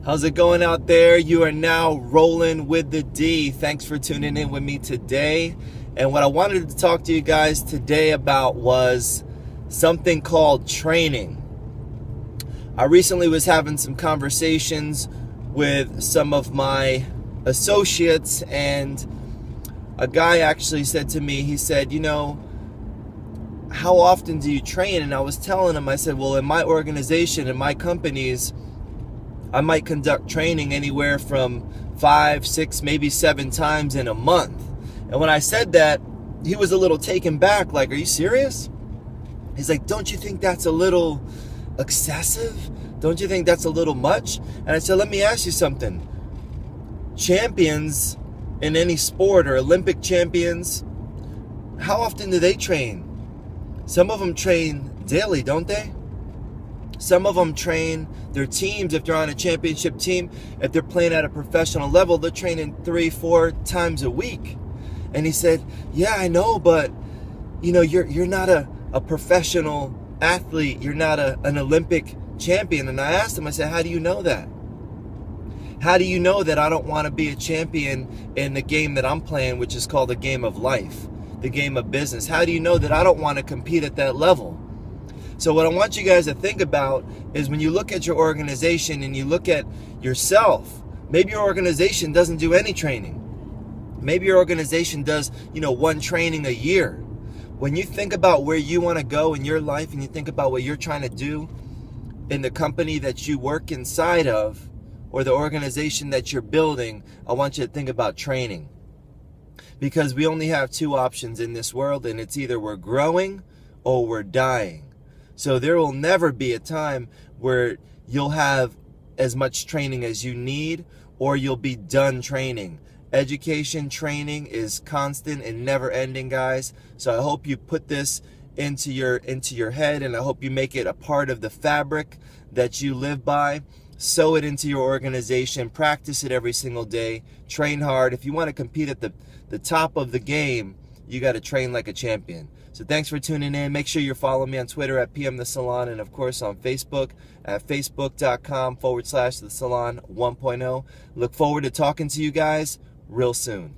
How's it going out there? You are now rolling with the D. Thanks for tuning in with me today. And what I wanted to talk to you guys today about was something called training. I recently was having some conversations with some of my associates, and a guy actually said to me, he said, you know, how often do you train? And I was telling him, I said, well, in my organization, in my companies, I might conduct training anywhere from 5, 6, maybe 7 times in a month. And when I said that, he was a little taken back, like, are you serious? He's like, don't you think that's a little excessive? Don't you think that's a little much? And I said, let me ask you something. Champions in any sport, or Olympic champions, how often do they train? Some of them train daily, don't they? Some of them train their teams. If they're on a championship team, if they're playing at a professional level, they're training 3, 4 times a week. And he said, yeah, I know, but you know, you're not a professional athlete. You're not an Olympic champion. And I asked him, I said, how do you know that? How do you know that I don't want to be a champion in the game that I'm playing, which is called the game of life, the game of business? How do you know that I don't want to compete at that level? So what I want you guys to think about is when you look at your organization and you look at yourself, maybe your organization doesn't do any training. Maybe your organization does, you know, 1 training a year. When you think about where you want to go in your life and you think about what you're trying to do in the company that you work inside of, or the organization that you're building, I want you to think about training. Because we only have 2 options in this world, and it's either we're growing or we're dying. So there will never be a time where you'll have as much training as you need, or you'll be done training. Education training is constant and never ending, guys. So I hope you put this into your head, and I hope you make it a part of the fabric that you live by. Sew it into your organization. Practice it every single day. Train hard. If you want to compete at the top of the game, you got to train like a champion. So thanks for tuning in. Make sure you're following me on Twitter at PM The Salon, and of course on Facebook at facebook.com/The Salon 1.0. Look forward to talking to you guys real soon.